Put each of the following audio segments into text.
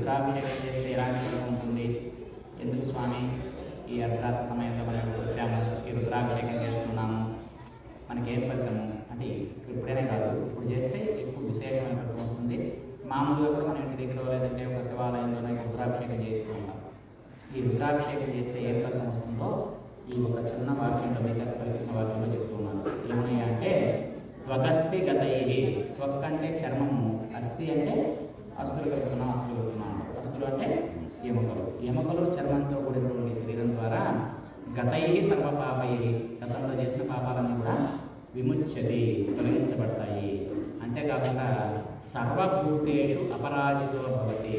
రుద్రాభిషేకం చేస్తే ఎలాంటి ఫలితం ఉంటుంది? ఎందుకు స్వామి ఈ అర్ధరాత్రి సమయంలో మనం వచ్చాము, ఈ రుద్రాభిషేకం చేస్తున్నాము, మనకేం ఫలితము అంటే ఇప్పుడైనా కాదు, ఇప్పుడు చేస్తే ఎక్కువ విశేషమైన ఫలితం వస్తుంది. మామూలుగా కూడా మన ఇంటి దగ్గర లేదంటే ఒక శివాలయంలోనే రుద్రాభిషేకం చేస్తూ ఉంటాం. ఈ రుద్రాభిషేకం చేస్తే ఏం ఫలితం వస్తుందో ఈ ఒక చిన్న వాక్యంలో మీకు కల్పించిన వాక్యంలో చెప్తున్నాను. ఏమన్నాయి అంటే త్వకస్తి గతై, త్వక్ అంటే చర్మము, అస్థి అంటే అస్తులు కలుపుతున్నాం, అస్తులు అంటే ఎముకలు, ఎముకలు చర్మంతో కూడినటువంటి శరీరం ద్వారా గతై సర్వపాపై, గతంలో చేసిన పాపాలన్నీ కూడా విముచ్యతి, తొలగించబడతాయి. అంతేకాకుండా సర్వభూతేషు అపరాజితో భవతి.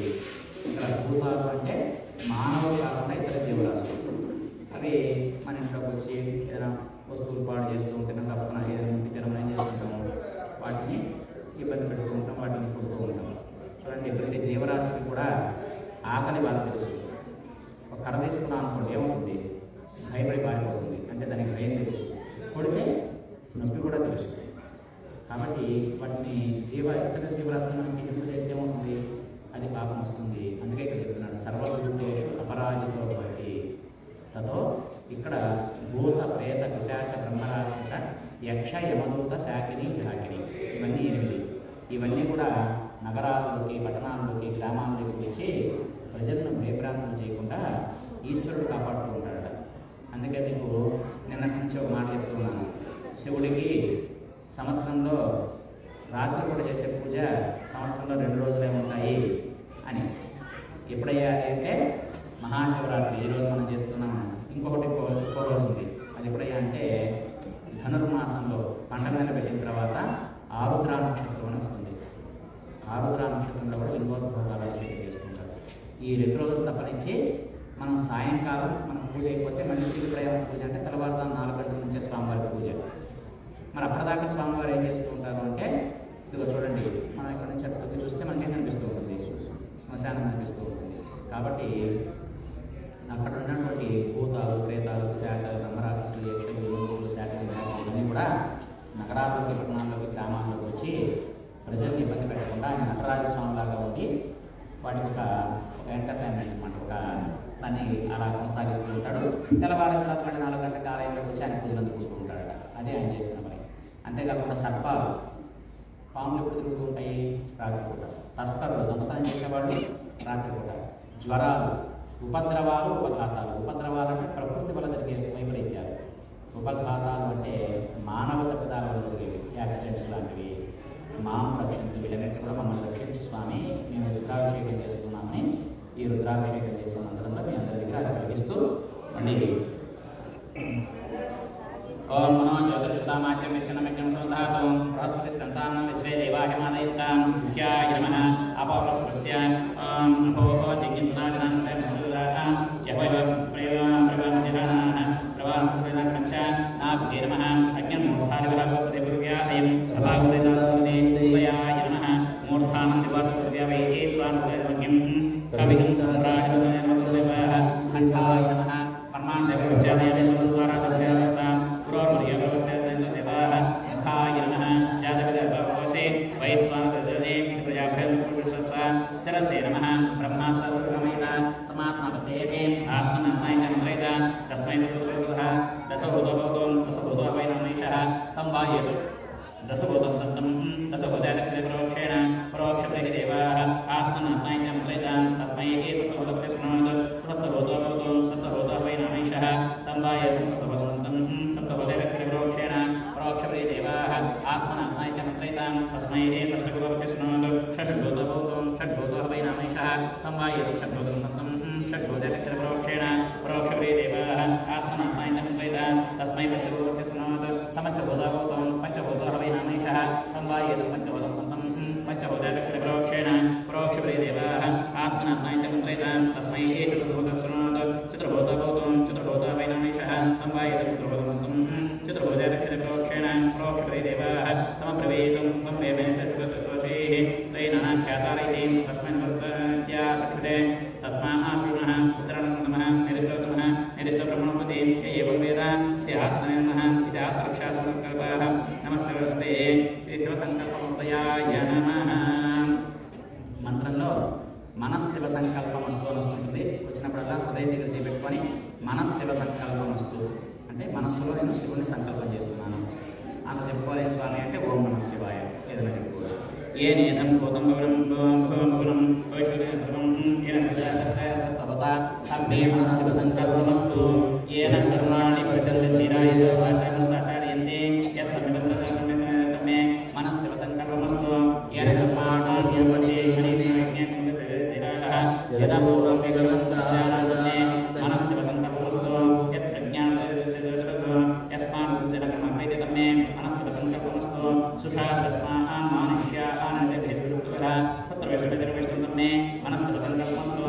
ఇక్కడ భూతాలు అంటే మానవులు కాకుండా ఇతర జీవరాశులు. అవి మన ఇంట్లోకి వచ్చి ఏదైనా వస్తువులు పాడు చేస్తూ ఉంటే తప్పన ఏదైనా జనం చేస్తుంటాము, వాటిని ఇబ్బంది పెడుతూ ఉంటాం, వాటిని పుడుతూ ఉంటాం. చూడండి, ప్రతి జీవరాశికి కూడా ఆకలి వాళ్ళకి తెలుసు. ఒక కర్ర తీసుకున్నాం అనుకోండి, ఏమవుతుంది? భయపడి పారిపోతుంది, అంటే దానికి భయం తెలుసు. కొడితే నొప్పి కూడా తెలుసు. కాబట్టి వాటిని ఇతర జీవరాశులను మనకి హింస చేస్తే ఏమవుతుంది? అది పాపం వస్తుంది. అందుకే ఇక్కడ చెప్తున్నాడు సర్వభూతేషు అపరాజితో భవతి. తతో ఇక్కడ భూత ప్రేత పిశాచ బ్రహ్మరాక్షస యక్ష యమదూత శాకిని ఢాకిని, ఇవన్నీ 8. ఇవన్నీ కూడా నగరాల్లోకి, పట్టణాల్లోకి, గ్రామాల్లోకి వచ్చి ప్రజలను భయభ్రాంతులు చేయకుండా ఈశ్వరుడు కాపాడుతూ ఉంటాడట. అందుకే మీకు నిన్నటి నుంచి ఒక మాట చెప్తున్నాను. శివుడికి సంవత్సరంలో రాత్రి కూడా చేసే పూజ సంవత్సరంలో 2 రోజులే ఉంటాయి అని. ఎప్పుడయ్యా అంటే మహాశివరాత్రి, ఈరోజు మనం చేస్తున్నాం. ఇంకొకటి ఇంకో రోజు ఉంది, అది ఎప్పుడయ్యా అంటే ధనుర్మాసంలో పండగ పెట్టిన తర్వాత ఆరుద్ర నక్షత్రం అని వస్తుంది. ఆరుద్ర నక్షత్రంలో కూడా లింగోద్భోగాలు అభిషేకం చేస్తుంటారు. ఈ 2 రోజులు తప్పనించి మనం సాయంకాలం మనం పూజ అయిపోతే మళ్ళీ తిరిగి ప్రయాణం పూజ అంటే తెల్లవారుజాము 4 గంటల నుంచే స్వామివారి పూజ. మరి అప్పటిదాకా స్వామివారు ఏం చేస్తూ ఉంటారు అంటే, ఇదిగో చూడండి, మనం ఇక్కడ నుంచి అక్కడికి చూస్తే మనకేం కనిపిస్తూ ఉంటుంది? శ్మశానం కనిపిస్తూ ఉంటుంది. కాబట్టి అక్కడ ఉన్నటువంటి భూతాలు, ప్రేతాలు, శాచాలు, బ్రహ్మరాక్షసులు, యక్షలు, యోగులు, శాఖలు, ఇవన్నీ కూడా నగరాల్లోకి, పట్టణాల్లోకి, గ్రామాల్లోకి వచ్చి ప్రజల్ని ఇబ్బంది పెట్టకుండా ఆయన నటరాజ స్వామిలాగా ఉండి వాటి ఒక ఎంటర్టైన్మెంట్ అనమాట, ఒక దాన్ని అలా కొనసాగిస్తూ ఉంటాడు. తెల్లవారిన తర్వాత 4 గంటల కాలంలోకి వచ్చి ఆయన పూజలు అందుకుంటూ ఉంటాడు. అదే ఆయన చేస్తున్న పని. అంతేకాకుండా సర్పాలు, పాములు ఎప్పుడు తిరుగుతూ ఉంటాయి? రాత్రిపూట. తస్కరులు, దొంగతనం చేసేవాళ్ళు రాత్రిపూట. జ్వరాలు, ఉపద్రవాలు, ఉపఘాతాలు. ఉపద్రవాలు అంటే ప్రకృతి వల్ల జరిగే వైపరీత్యాలు. ఉపఘాతాలు అంటే మానవ తప్పిదాల వల్ల జరిగేవి, యాక్సిడెంట్స్ లాంటివి. మాము రక్షించు, వీళ్ళన్నింటి కూడా మమ్మల్ని రక్షించు స్వామి, మేము రుద్రాభిషేకం చేస్తున్నామని ఈ రుద్రాభిషేకం చేసే మంత్రంలో మీ అందరి దగ్గర కలిగిస్తూ మళ్ళీ ఓం మనో జ్యోతిర్గతామాచ్యం విచ్చనమిజ్ఞం సంధాతం ప్రస్తుతి దంతానం విశ్వే దేవాహిమానయుక్తాం ముఖ్యాయ నమః అపవస్పస్య ఓం అపోహో దిగ్గిన్నాగనాంతరం యహోవ ప్రవంజితాః ప్రవాంసవేన కంచ నాభ్యే నమః అజ్ఞం మూర్ధాదివరాగోపదే భువ్యా అయం సభాగోదేదానోదే ఉదయాయ నమః మూర్ధానం దివార్భువ్యా వైహే స్వానుదయమజ్ఞం కవిహం సంప్రాహితమే నమః కంఠాయ నమః పరమాణదేవోచ్చాదయనే సమస్తారాధనవ్యవస్థ పురోర్మర్య వ్యవస్థేదేవాః కంఠాయ నమః జాతకదేవోసే వైశ్వానదేవదే ప్రజాభ్రమపురుషత్వ శిరసే నమః బ్రహ్మాత్మ సర్వమైన సమాత్మవతేనే ఆత్మనాయ మంత్రైత తస్మై సర్వభూతః దశభూతభూతం దశభూతోపై నమేషః తం వాయేతు దశభూతం సప్తం దశభూతాదక్షిణే పరోక్షేణ పరోక్షప్రతిదేవాః ఆత్మనాయ మంత్రైత తస్మై సప్తభూతపతే శృణోతు సప్తభూతోభూతం సప్తభూతోపై నమేషః తం వాయేతు సప్తభూతం సప్తభూతాదక్షిణే పరోక్షేణ పరోక్షప్రతిదేవాః ఆత్మనాయ మంత్రైత తస్మై షష్ఠభూతపతే శృణోతు షడ్భూతభూతం షడ్భూతోపై నమేషః తం వాయేతు షడ్భూతం సప్తం షడ్భూతాదక్షిణే పరోక్షేణ పరోక్షప్రతిదేవాః ఆత్మనాయ మంత్రైత తస్మై పంచభూతపతే శృణోతు సమచ్చభూతభూతం పంచభూతోపై నమేషః తం వాయేతు పంచభూతం సప్తం పంచభూతాదక్షిణే పరోక్షేణ పరోక్షప్రతిదేవాః ఆత్మనాయ మంత్రైత తస్మై చతుర్భూతం శృణోతు చతుర్భూతభూతం చతుర్భూతోపై నమేషః తం వాయేతు చతుర్భూతం సప్తం చతుర్భూతాదక్షిణే పరోక్షేణ పరోక్షప్రతిదేవాః తమబ్రవీతం త్వం వేమేతస్వశేః తైనాఖ్యాతారైతే తస్మైన్ వర్తత్యా చక్షుతే తస్మా ఆశృణః ఉత్తరణం నమః నిరిష్టోత్తమః నిరిష్టబ్రహ్మణోపతి ఏవం వేద ఇది ఆత్మనే నమః ఇది ఆత్మరక్షాసంకల్పः నమస్తే ఇది శివసంకల్పమూర్తయాయ నమః. మంత్రంలో మన మనస్శివ సంకల్పమస్తు అని వస్తుంటుంది. వచ్చినప్పుడల్లా హృదయ దగ్గర చేపెట్టుకొని మనస్శివ సంకల్పమస్తు అంటే మనస్సులో నేను శివుని సంకల్పం చేస్తున్నాను అని చెప్పుకోలేదు స్వామి అంటే ఓం నమః శివాయ ఏదైనా చెప్పుకోవచ్చు. ఏ నేతం భూతం భవనం తమ్మే మనస్శివ సంకల్పమస్తు ఏన కర్మాణి పశ్యంతే తమ్మే మనస్శివ సంకల్పమస్తు ఏన కర్మాణి మనస్శివ సంకల్పమస్తు యస్మాత్మే మనస్శివ సంకల్పమస్తు సుషా తస్మాన్మానుష్యాన్మే మనస్శివ సంకల్పమస్తు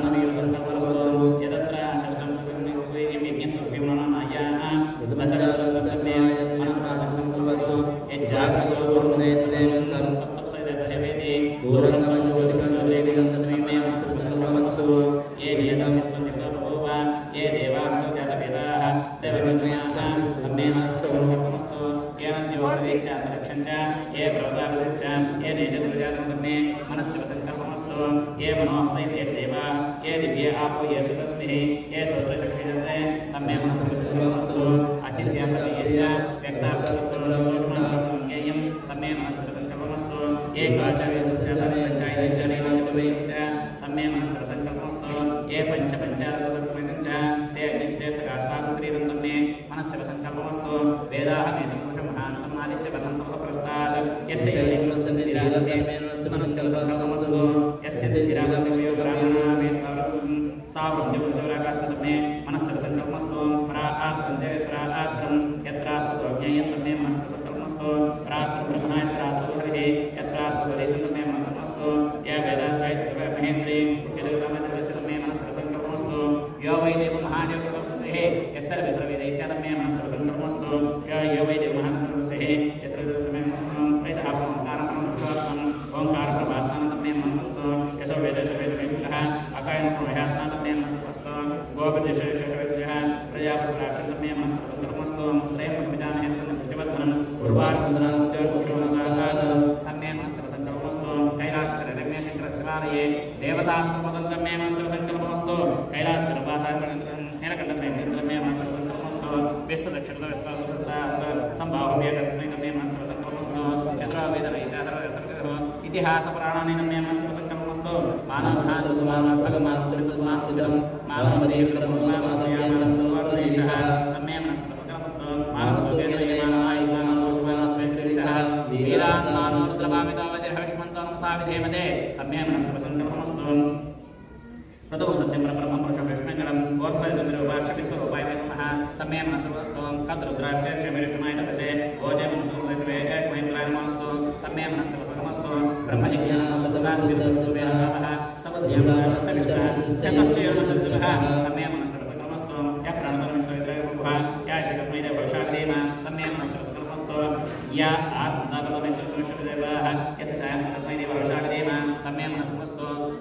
మనస్శివ సంకల్పమస్తు యదత్ర షష్టం మనస్శివ సంకల్పమస్తు మనస్శివ సంకల్పమస్తు ఏ మనోహదేవా ఏ దివ్య ఆపో ఏ సుతస్మిః ఏ సౌత్రచక్షుషే తమ్మే మనస్శివ సంకల్పమస్తు అచిత్యాపరియేచ వ్యక్తాపరియేచ సూక్ష్మం సూక్ష్మం జ్ఞేయం తమ్మే మనస్శివ సంకల్పమస్తు ఏ కాచార్యశ్చాయనైనాచ తమ్మే మనస్శివ సంకల్పమస్తు ఏ పంచపంచాదశ తే అగ్నిష్టేస్తకాష్టాకు శరీరం తమ్మే మనస్శివ సంకల్పమస్తు వేదాహమేతం పురుషం మహాంతం ఆదిత్యపదం తపఃప్రస్తాద్ యస్య మనస్శివ సంకల్పమస్తు యస్య ధిరాగమ్యో బ్రాహ్మణావేత్తావరం స్థావృత్యవృత్తివరాకాశతమే మనస్శివ సంకల్పమస్తు ప్రాఆత్రం యత్రాత్మజ్ఞేయం తమ్మే మనస్శివ సంకల్పమస్తు ప్రాత్మబ్రహ్మ యత్రాత్మహరిః యత్రాత్మదేశం తమ్మే మనస్సమస్తు యా వేదాత్రైత్వ మహేశ్వరీ యదుర్గమదర్శ తమ్మే మనస్శివ సంకల్పమస్తు యో వై దేవ మహాదేవకల్పసే యస్సర్వ సర్వేదైచ తమ్మే మనస్శివ సంకల్పమస్తు యో వై దేవ మహాదేవకల్పసే యస్సర్వ తమ్మే ఓంకార ప్రభాత్మన తమ్మే మనస్సు యశో వేదశ వేదవేదః అకాయన ప్రమేయాత్మ తమ్మే మనస్సు గోపదేశేష వేదః ప్రజాపతిరాక్ష తమ్మే మనస్సు సంకల్పమస్తు త్రయం ప్రమిదామహే స్కంద పుష్టివర్ధనం పూర్వార్ధనం ఉద్యోగపుష్పమదాగాద తమ్మే మనస్సు సంకల్పమస్తు కైలాసకర రమ్య శంకర శివాలయే దేవతాస్తమదం తమ్మే మనస్సు సంకల్పమస్తు కైలాసకర వాసాకరం నీలకంఠమే తమ్మే మనస్సు సంకల్పమస్తు విశ్వదక్షిణ విశ్వాసపుత్ర సంభావ్య తమ్మే మనస్సు సంకల్పమస్తు చంద్రవేదరహిత इतिहास पुराणानि नम्मे मनस्सु संकल्पमस्तु मानवभागमानभगमानचतुर्मांशजं मानवदेवकरं मानवयामनस्वरेषः नम्मे मनस्सु संकल्पमस्तु मानवसुगेन्द्रमानायुष्मानस्वेश्वरेषः वीरान्मानोरुद्रभामितावतिर्हविष्मन्तोन्मसाविधेमते नम्मे मनस्सु संकल्पमस्तु प्रथम सत्यं परब्रह्म पुरुषं विष्णुकरं गोर्भयदमिरोपाक्षविश्वरूपाय नमः तम्मे मनस्सु कद्रुद्राक्षमेष्टमाय तपसे ओजयमन्तुर्वे ऐष्मैन्द्रायमास्तु तम्मे मनस्सु संकल्पमस्तु ब्रह्मजिज्ञानमतदानसिद्धसुवेदाः समद्यामसविष्टः शतश्चैवसद्गुणः तम्मे मनस्सु संकल्पमस्तु या प्राणधर्मश्वैत्रयरूपः या सकस्मै देवशादेव तम्मे मनस्सु संकल्पमस्तु या आत्मदापदमेश्वरदेवाः यस्यां तस्मै देवशादेव तम्मे मनस्सु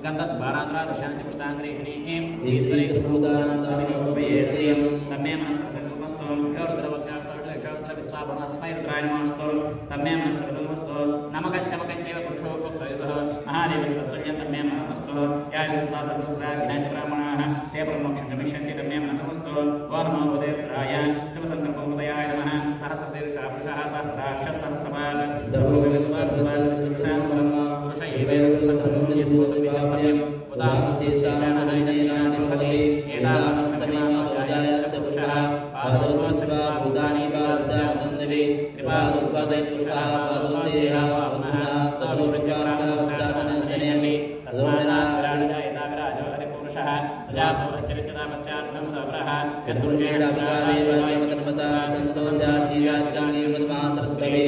गन्धद्वारान्ध्रादशान्ति पुष्टाङ्ग्रेषणीः ईश्वरे कृष्णोदानन्दविनोपयेश्रियं तम्मे मनस्सु संकल्पमस्तु योरुद्रवत्यास्तस्मै रुद्रायणमस्तु तम्मे मनस्सु संकल्पमस्तु नमकच्चमकच्चैव पुरुषोक्तयुगः महादेवस्तुल्यं तम्मे मनस्सु या विस्तासद्रुद्राधिनादिब्राह्मणाः ते ब्रह्मोक्षं गमिष्यन्ति तम्मे मनस्सु ओ नमो देवराय शिवसङ्कल्पमुदयाय नमः सहस्रशीर्षः पुरुषः सहस्राक्षः सहस्रपाद सर्वविगसुवर्धवादिष्टुषान्तरं पुरुष एवेदं सकलं यद्भूतविचार्यं उदाहरणशीर्षानदयनादिभवति एतावस्तमेवाजायस्य पुरुषः पादोस्वस्य भूतानि पादस्यावदन्दिवि त्रिपादोत्पादयत्पुरुषः पादोस्येहावनः तदोषज्ञानवस्यासनसनेमि तस्मान्नारायणायताविराजोहरिपुरुषः स्यात्तोरचरिततापश्चात्तमुदवरः यत्पुरुषेणाभिकारेवायमतन्मता सन्तोषासीवाचार्यमदमासरद्भवे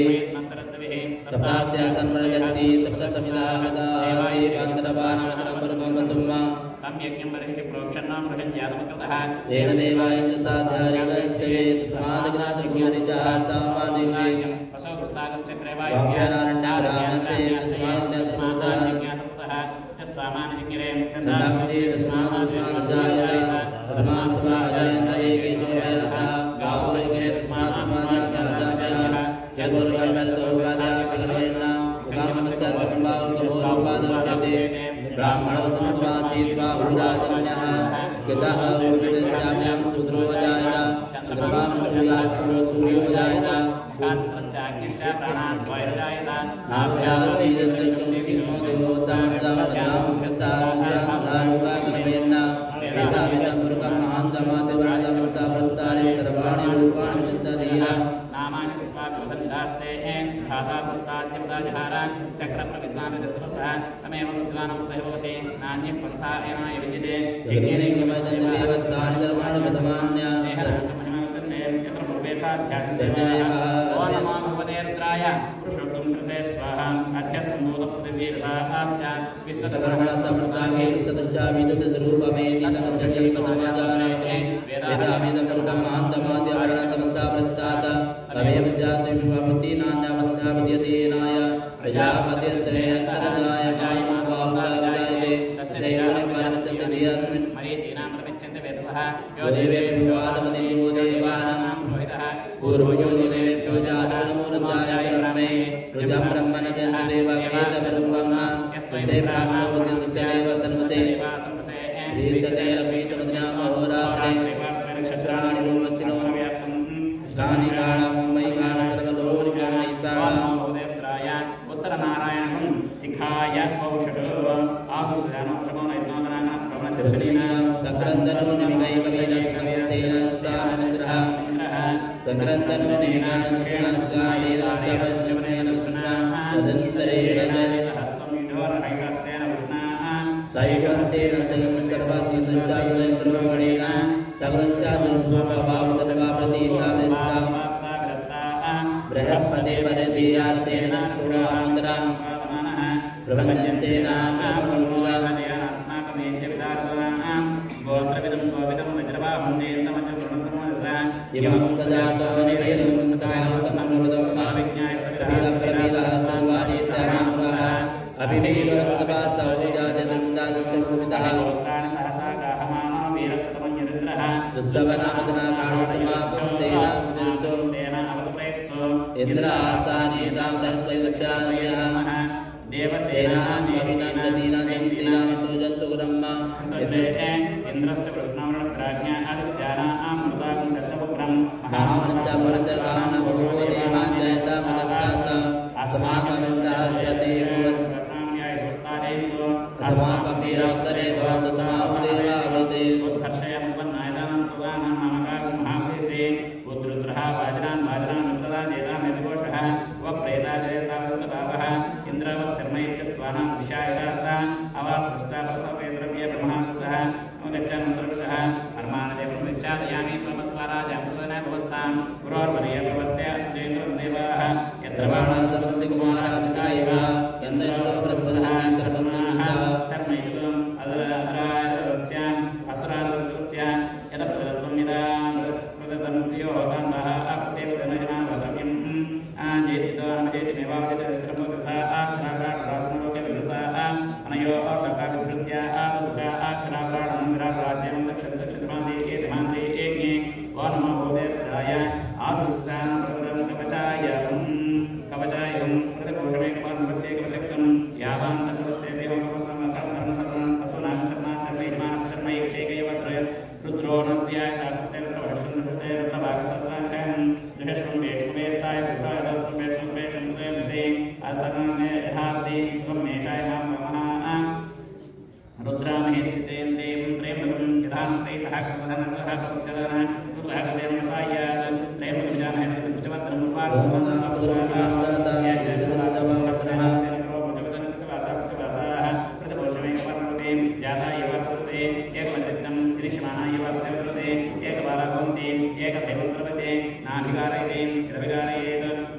सप्तास्यासन्मर्गस्ति सप्तसमिदाहदाय कान्तरवानमतनम्बरगोमसुम्मा तं यज्ञं बर्हिषि प्रोक्षन्नां बृहज्ञातमकृतः येन देवायन्दसाध्यारिगस्ये समादग्नाद्रभ्योदिचः सामादिग्नेयं वसो पुस्ताकश्चक्रेवायुज्ञानारण्यारामसे तस्माद्यज्ञातमकृतः तस्सामानयज्ञरे चन्द्राक्षे तस्मादस्मादजायत एके जोयः गावो यज्ञे तस्मादस्मादजायः यद्वरुषं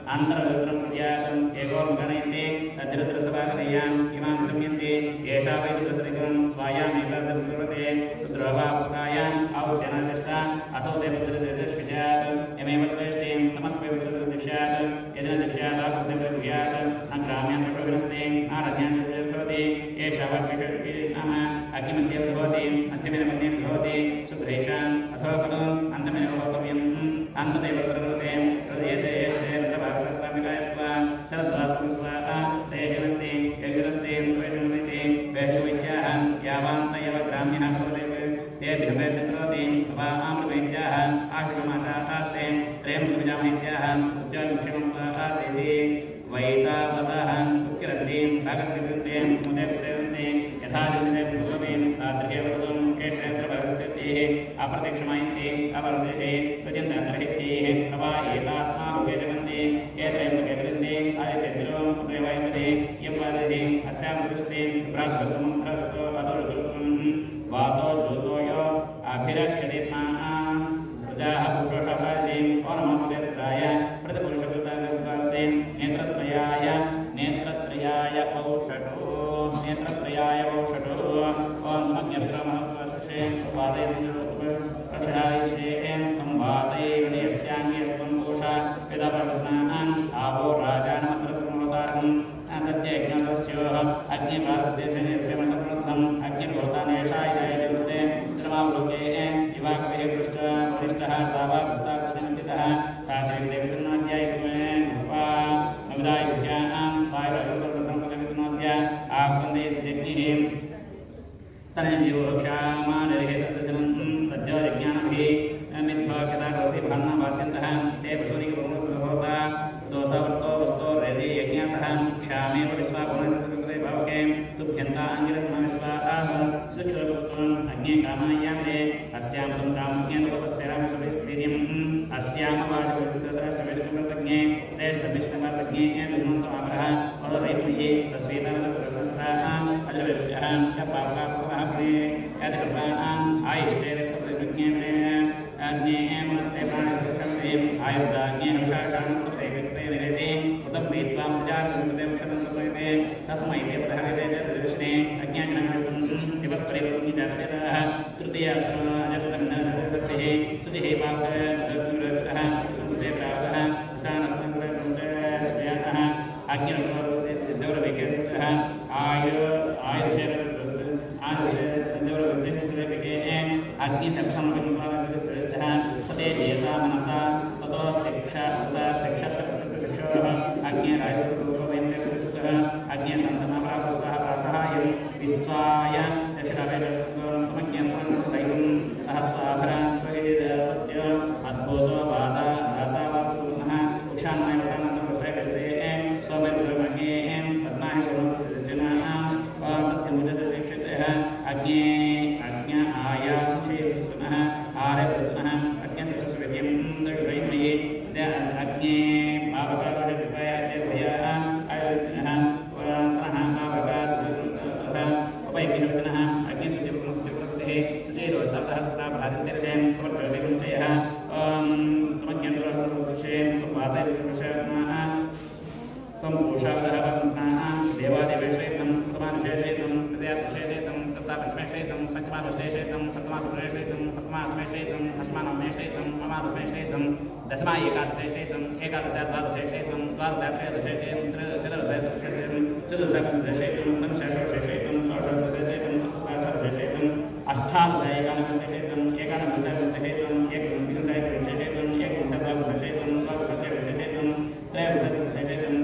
Anta शरद्वासंस्वा तेजमस्ति यज्ञस्ति वैष्णवति वैष्णवैद्याः यावान्तयव ग्राम्यः भवदेव ते भिन्नचित्रोति अपामृतैत्याः आश्रमासा आस्ते त्रयं विजामैत्याः उच्चाभिक्षेमं आस्ते वैतावतः उक्किरन्ति भागस्कृते मुदे यथा दिने भूमि तादृगेवदं केशेन्द्रभवत्यते अप्रत्यक्षमायन्ते अवर्धते प्रचिन्तनरहिते तवा एतास्मात् केशवन्ते एतेन केशवन्ते आदित्यं प्रेवयन्ते यं वदति अस्यां दृष्टे प्रातसमुद्रतो अदुर्जुतं वातो ज्योतोयो अभिरक्षते प्रजाः पुरुषाभाजे परमपदेत्राय प्रतिपुरुषकृताय नेत्रत्रयाय औषधो नेत्रत्रयाय औषधो ओम मज्ञत्रमहत्वशे वादे संयोगप्रक्षायशे तं वादे विनयस्याङ्गे स्तम्भोषा वेदपर्वतनान् आपो राजानमत्रसमवतारं सत्यज्ञानस्योः अग्निभारतेजनेभ्यमसप्रथम् अग्निभूतानेशाय जयते धर्मावलोके युवाकविः पृष्ठः वरिष्ठः तावा भूताकृष्णमन्दितः सात्रिकदेवतनाध्यायित्वे उपा नवदायुध्यानां सायरवितर्कतन्त्रवितनाध्या आप्तन्दे यज्ञिः स्तनजीवोक्षामानरिः सत्यजनं सज्जयज्ञानभिः मिथ्वाकृताकोसि भान्नावात्यन्तः ते वसुनिकभवता दोषावर्तो वस्तो रेदे यज्ञासः क्षामेव विश्वापुनः भवके तुभ्यन्ता अङ्गिरस्मविश्वाः सुक्षुरपुत्रम् अग्ने कामायान्ते अस्यां तं कामज्ञानोपस्यामि सविस्वीर्यम् अस्यां वाचकविष्णुव्रतज्ञे श्रेष्ठविष्णुव्रतज्ञे विष्णुन्तमापरः वरदैवये सस्वेतनप्रस्थाः अजविष्यः यपापापः प्रिये यदकृपाणाम् आयिष्टे सप्तज्ञे अग्ने मनस्ते प्राणिक्षन्ते आयुर्दाज्ञे हंसाशां कृते विक्ते निरते उदं वेत्वां जागृते वशनन्तते तस्मै देवदहरिते दर्शने अज्ञाननामं दिवस्परिवर्तनं जातः तृतीयासनजस्रन्नः सुचिः पाकः देवरावः सानत्रः स्मयानः अग्निरवदेवरविकेतः आयुषेर अग्निसंसंविंसानसदः सते येषा मनसा ततो शिक्षा शिक्षः अग्निराजस्वरूपवेन्द्रसुतः अग्निसन्तमभावस्वः प्रासहायं विश्वाय चषिरवेदसुतमज्ञानं सहस्राभरा स्वहेदसत्य अद्भुतो वादा दातावात्सुनः उक्षान्मयवसानसमुष्टैकसे सोमैर्भुर्मज्ञे पद्माः सोमजनाः सत्यमुदशिक्षितः अग्ने आयाक्षेपुनः आरभ्यसुनः अग्निसुस्विद्यं दग्रैमये अग्ने पावकादुपयाद्यभयः आयुर्जनः सनः पावकादुः उपैकिनवचनः अग्निसुचिपुनः शुचिरोधः सदाभारतिर्जयं समर्चयः त्वज्ञानदुरशे वातैर्विषयः त्वं पोषादः वदन्ताः देवादिवेशयितं प्रथमानुशेषयितं तृतीयानुशेषयितं तृतीयापञ्चमेशयितं पञ्चमादशेषयितं सप्तमासुरेशयितं सप्तमासुमेशयितं अष्टमानवमेशयितं नवमादशमेशयितं दशमा एकादशेशयितं एकादशाद्वादशेशयितं द्वादशात्रयोदशेशयितं चतुर्दशेशयितं चतुर्दशेशयितं पञ्चदशेशयितं षोडशेशयितं सप्तदशेशयितं अष्टादश एकादशेशयितं एकादशेशयितं एकविंशतिशेषयितं एकविंशद्वादशेशयितं द्वादशेशयितं त्रयोदशेशयितं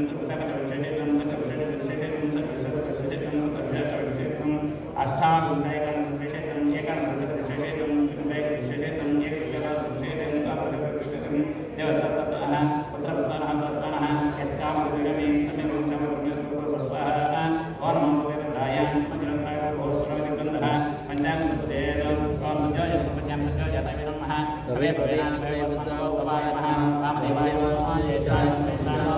अष्टाविंशैकशेषयितं एकादशेशयितं विंशैकशेषयितं एकविंशतिशेषयितं देवतः पुत्रपुत्रः पुत्राणः यत्कामविदमे तमेवस्वाहा ओर्मोदेवताय मञ्जुरथाय भोस्वरविकन्दः पञ्चाङ्गसुदेव ओम सज्जयपञ्चाङ्गसज्जयताय नमः भवे भवेनाय वसन्तोपवाय नमः वामदेवाय नमः ज्येष्ठाय श्रेष्ठाय नमः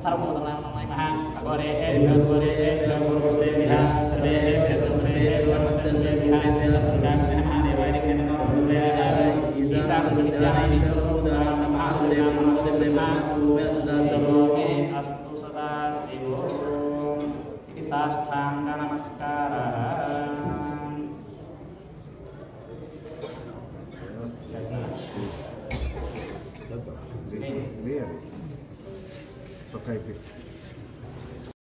सर्वोत्तमाय नमः अघोरे घोरे गुरुदेव्यः सर्वेभ्यः सर्वेभ्यः नमस्तेभ्यः महादेवाय नमः ईशानस्मृत्याय सर्वोदराय नमः अस्तु सदा शिवो इति साष्टाङ्ग नमस्कारः।